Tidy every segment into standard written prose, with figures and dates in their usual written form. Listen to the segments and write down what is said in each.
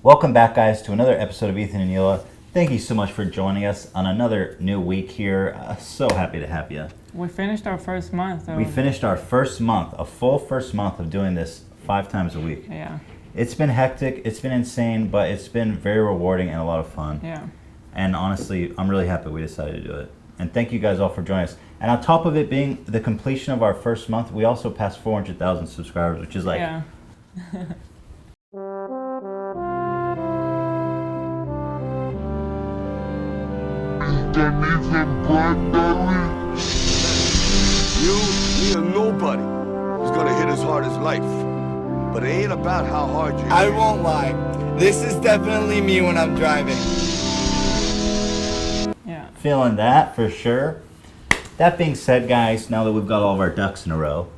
Welcome back, guys, to another episode of Ethan and Hila. Thank you so much for joining us on another new week here. So happy to have you. We finished our first month. We finished our first month, a full first month of doing this 5 times a week. Yeah. It's been hectic, it's been insane, but it's been very rewarding and a lot of fun. Yeah. And honestly, I'm really happy we decided to do it. And thank you guys all for joining us. And on top of it being the completion of our first month, we also passed 400,000 subscribers, which is like... Yeah. DUNNIE from Bradberry. Me or nobody is gonna hit as hard as life. But it ain't about how hard you hit. I won't lie. This is definitely me when I'm driving. Yeah. Feeling that for sure. That being said, guys, now that we've got all of our ducks in a row,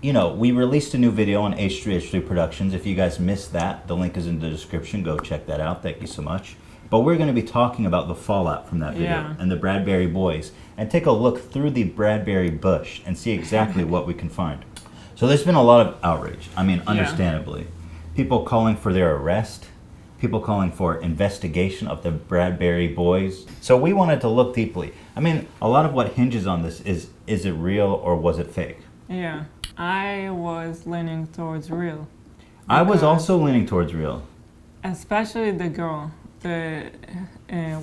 you know, we released a new video on H3H3 Productions. If you guys missed that, the link is in the description. Go check that out. Thank you so much. But we're going to be talking about the fallout from that video and the Bradberry boys, and take a look through the Bradberry bush and see exactly what we can find. So there's been a lot of outrage. I mean, understandably. People calling for their arrest, people calling for investigation of the Bradberry boys. So we wanted to look deeply. I mean, a lot of what hinges on this is it real or was it fake? Yeah. I was leaning towards real. I was also leaning towards real. Especially the girl.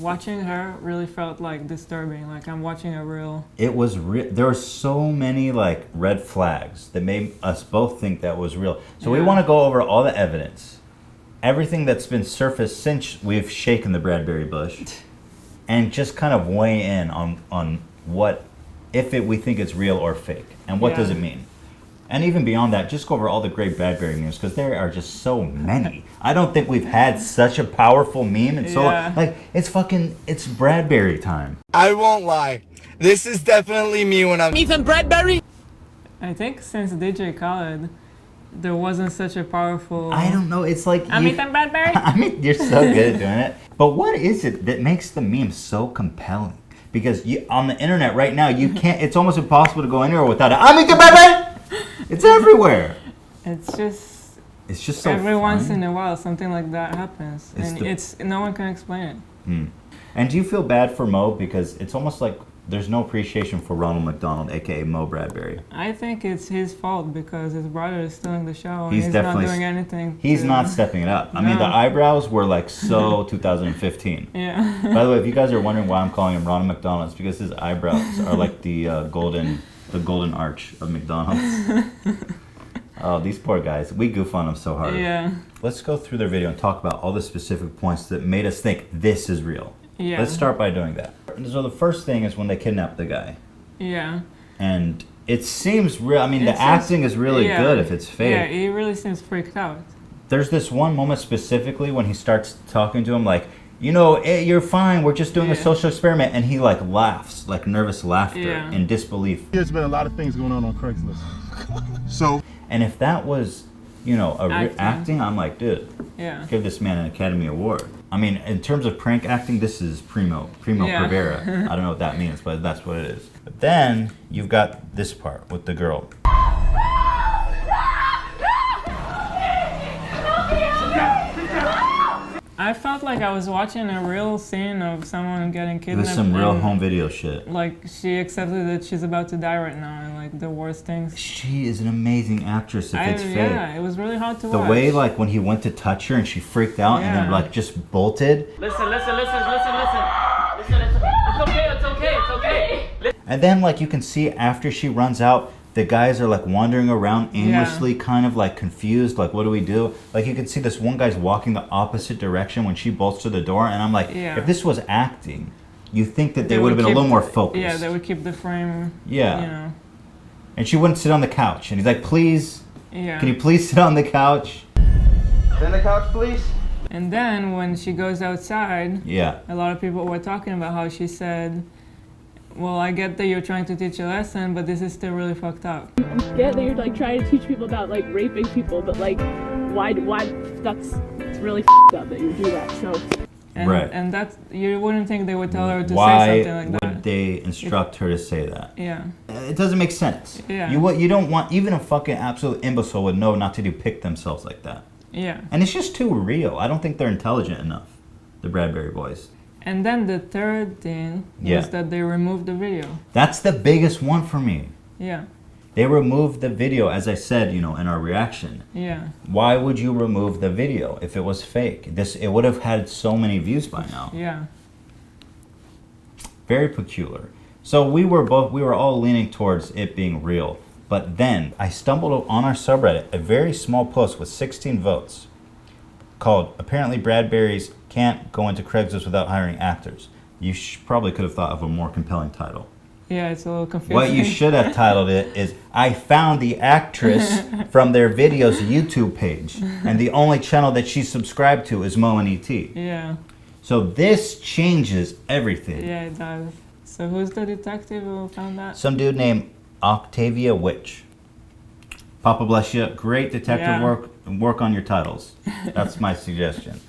Watching her really felt like disturbing. Like I'm watching a real. It was real. There were so many like red flags that made us both think that was real. So we want to go over all the evidence, everything that's been surfaced since we've shaken the Bradberry bush, and just kind of weigh in on what, if we think it's real or fake, and what does it mean. And even beyond that, just go over all the great Bradberry memes, because there are just so many. I don't think we've had such a powerful meme and so like it's Bradberry time. I won't lie. This is definitely me when I'm Ethan Bradberry. I think since DJ Khaled, there wasn't such a powerful. I don't know. It's like I'm Ethan Bradberry. I mean, you're so good at doing it. But what is it that makes the meme so compelling? Because on the internet right now, you can't. It's almost impossible to go anywhere without it. I'm Ethan Bradberry. It's everywhere. It's just so every once funny. in a while something like that happens, and no one can explain it. And do you feel bad for Mo, because it's almost like there's no appreciation for Ronald McDonald, aka Mo Bradberry? I think it's his fault because his brother is stealing the show. And He's he's definitely not doing anything. He's not stepping it up. I mean, the eyebrows were like so 2015. Yeah. By the way, if you guys are wondering why I'm calling him Ronald McDonald, it's because his eyebrows are like the golden arch of McDonald's. Oh, these poor guys. We goof on them so hard. Yeah. Let's go through their video and talk about all the specific points that made us think this is real. Yeah. Let's start by doing that. So the first thing is when they kidnap the guy. Yeah. And it seems real. I mean, the acting is really good if it's fake. Yeah, he really seems freaked out. There's this one moment specifically when he starts talking to him like, you know, hey, you're fine, we're just doing a social experiment. And he like laughs, like nervous laughter in disbelief. There's been a lot of things going on Craigslist. So. And if that was, you know, acting, I'm like, dude, give this man an Academy Award. I mean, in terms of prank acting, this is primo Primavera. I don't know what that means, but that's what it is. But then you've got this part with the girl. I felt like I was watching a real scene of someone getting kidnapped. There's some real home video shit. Like, she accepted that she's about to die right now, and like the worst things. She is an amazing actress if it's fake. Yeah, it was really hard to watch. The way, like, when he went to touch her and she freaked out and then, like, just bolted. Listen. It's okay. And then, like, you can see after she runs out, the guys are like wandering around aimlessly, kind of like confused, like what do we do? Like you can see this one guy's walking the opposite direction when she bolts to the door, and I'm like, if this was acting, you think that they would have been a little more focused. Yeah, they would keep the frame. Yeah. You know. And she wouldn't sit on the couch, and he's like, please, can you please sit on the couch? Sit on the couch, please. And then when she goes outside, a lot of people were talking about how she said, well, I get that you're trying to teach a lesson, but this is still really fucked up. I get that you're like trying to teach people about like raping people, but like why that's it's really fucked up that you do that. So And that's, you wouldn't think they would tell her to say Why something like that. would they instruct her to say that? Yeah. It doesn't make sense. Yeah. You don't want, even a fucking absolute imbecile would know not to depict themselves like that. Yeah. And it's just too real. I don't think they're intelligent enough, the Bradberry boys. And then the third thing was that they removed the video. That's the biggest one for me. Yeah. They removed the video, as I said, you know, in our reaction. Yeah. Why would you remove the video if it was fake? It would have had so many views by now. Yeah. Very peculiar. So we were all leaning towards it being real. But then I stumbled on our subreddit a very small post with 16 votes called "Apparently Bradberries Can't Go Into Craigslist Without Hiring Actors." You probably could have thought of a more compelling title. Yeah, it's a little confusing. What you should have titled it is, "I found the actress from their video's YouTube page, and the only channel that she's subscribed to is Mo and E.T." Yeah. So this changes everything. Yeah, it does. So who's the detective who found that? Some dude named Octavia Witch. Papa bless you. Great detective work on your titles. That's my suggestion.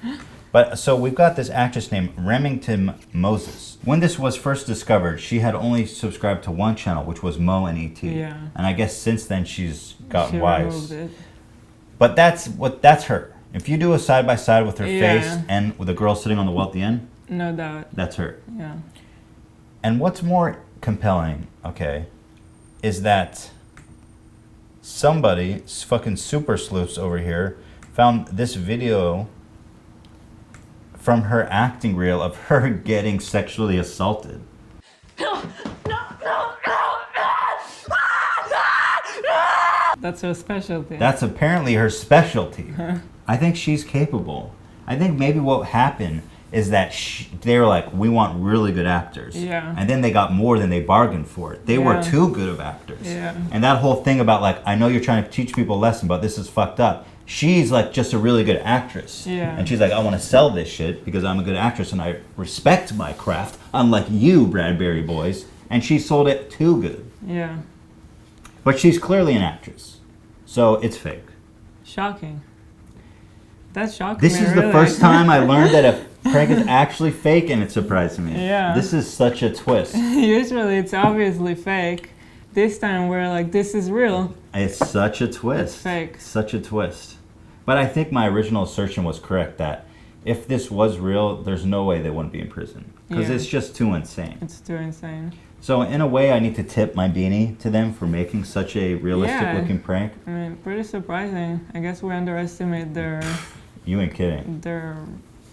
But so we've got this actress named Remington Moses. When this was first discovered, she had only subscribed to one channel, which was Mo and E.T. Yeah. And I guess since then she's got She wise. removed it. But that's her. If you do a side by side with her face and with the girl sitting on the wall at the end, no doubt. that's her. Yeah. And what's more compelling, okay, is that somebody, fucking super sleuths over here, found this video from her acting reel of her getting sexually assaulted. That's her specialty. That's apparently her specialty. I think she's capable. I think maybe what happened is that they were like, we want really good actors. Yeah. And then they got more than they bargained for. They were too good of actors. Yeah. And that whole thing about like, I know you're trying to teach people a lesson, but this is fucked up. She's like just a really good actress. Yeah. And she's like, I want to sell this shit because I'm a good actress and I respect my craft, unlike you, Bradberry boys. And she sold it too good. Yeah. But she's clearly an actress. So it's fake. Shocking. That's shocking. This is the first time I learned that a prank is actually fake, and it surprised me. Yeah. This is such a twist. Usually it's obviously fake. This time we're like, this is real. It's such a twist. It's fake. Such a twist. But I think my original assertion was correct that if this was real, there's no way they wouldn't be in prison. Because it's just too insane. It's too insane. So in a way, I need to tip my beanie to them for making such a realistic looking prank. I mean, pretty surprising. I guess we underestimate their... You ain't kidding. Their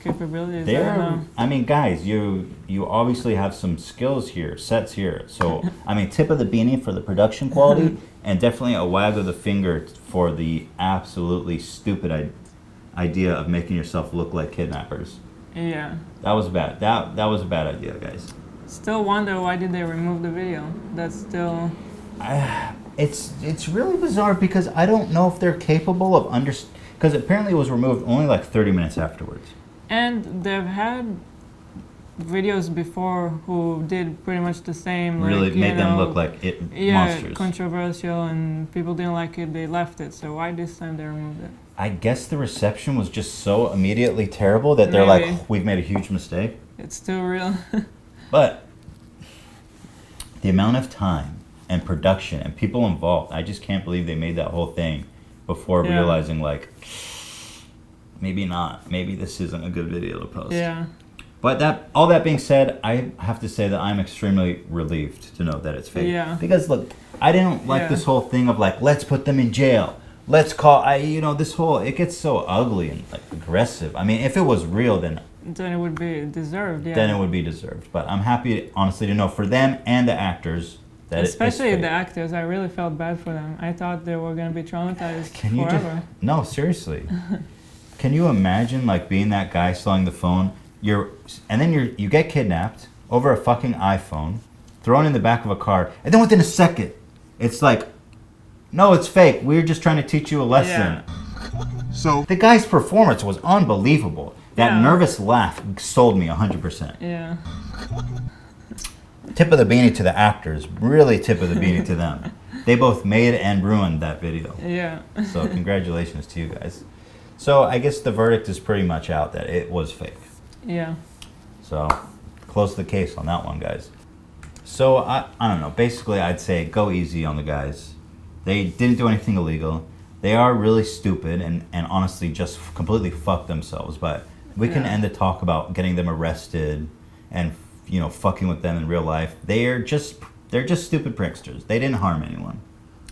capabilities. I don't know. I mean, guys, you obviously have some skills here, sets here. So, I mean, tip of the beanie for the production quality, and definitely a wag of the finger for the absolutely stupid idea of making yourself look like kidnappers. Yeah. That was bad. That was a bad idea, guys. Still wonder why did they remove the video? That's still... It's really bizarre because I don't know if they're capable of because apparently it was removed only like 30 minutes afterwards. And they've had videos before who did pretty much the same. Really like, made them look like monsters. Controversial, and people didn't like it, they left it. So why this time they removed it? I guess the reception was just so immediately terrible that they're like, we've made a huge mistake. It's still real. But the amount of time and production and people involved, I just can't believe they made that whole thing before realizing like, maybe not. Maybe this isn't a good video to post. Yeah. But all that being said, I have to say that I'm extremely relieved to know that it's fake. Yeah. Because look, I didn't like this whole thing of like, let's put them in jail. Let's call, this whole, it gets so ugly and like aggressive. I mean, if it was real, then it would be deserved, Then it would be deserved. But I'm happy, honestly, to know for them and the actors that especially the actors, I really felt bad for them. I thought they were going to be traumatized forever. No, seriously. Can you imagine like being that guy selling the phone? And then you get kidnapped over a fucking iPhone, thrown in the back of a car, and then within a second, it's like, no, it's fake. We're just trying to teach you a lesson. Yeah. So the guy's performance was unbelievable. That nervous laugh sold me 100%. Yeah. Tip of the beanie to the actors. Really tip of the beanie to them. They both made and ruined that video. Yeah. So congratulations to you guys. So I guess the verdict is pretty much out that it was fake. Yeah. So, close the case on that one, guys. So, I don't know. Basically, I'd say go easy on the guys. They didn't do anything illegal. They are really stupid and honestly just completely fucked themselves. But we can end the talk about getting them arrested and, you know, fucking with them in real life. They're just stupid pranksters. They didn't harm anyone.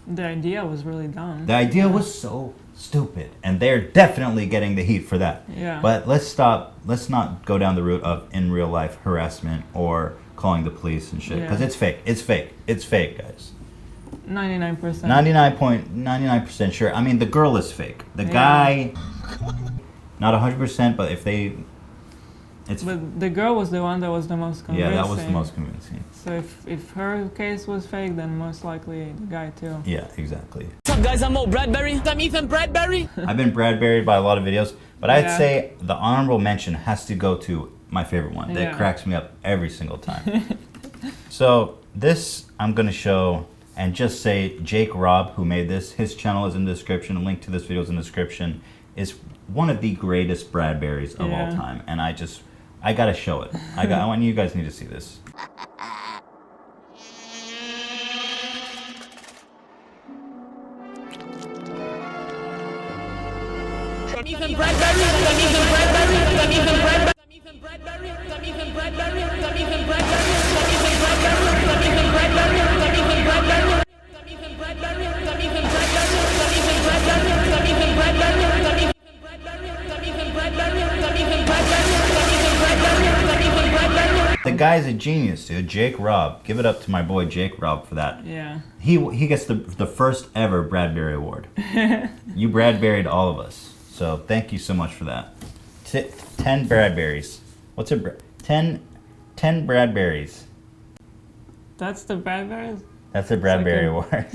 The idea was really dumb. The idea was so stupid, and they're definitely getting the heat for that. Yeah. But let's not go down the route of in real life harassment or calling the police and shit, because it's fake. It's fake. It's fake, guys. 99%. 99.99% sure. I mean, the girl is fake. The guy, not 100%, but if they, But the girl was the one that was the most convincing. Yeah, that was the most convincing. So if her case was fake, then most likely the guy too. Yeah, exactly. What's up, guys? I'm Bradberry. I'm Ethan Bradberry. I've been Bradberried by a lot of videos, but I'd say the honorable mention has to go to my favorite one. That cracks me up every single time. So this I'm gonna show and just say Jake Robb, who made this. His channel is in the description. A link to this video is in the description. Is one of the greatest Bradberries of all time, and I gotta show it. I want you guys need to see this. Ethan Bradberry. I'm Ethan Bradberry. I'm Ethan Bradberry. I'm Ethan Bradberry. I'm Ethan Bradberry. I'm Ethan Bradberry. I'm Ethan Bradberry. I'm Ethan Bradberry. I'm Ethan Bradberry. I'm Ethan Bradberry. I'm Ethan Bradberry. I'm Ethan Bradberry. I'm Ethan Bradberry. I'm Ethan Bradberry. I'm Ethan Bradberry. I'm Ethan Bradberry. I'm Ethan Bradberry. I'm Ethan Bradberry. The guy's a genius, dude. Jake Robb. Give it up to my boy Jake Robb for that. Yeah. He gets the first ever Bradberry award. You Bradberried all of us. So thank you so much for that. 10 Bradberries. What's a 10 Bradberries? That's the Bradberries? That's a Bradberry award.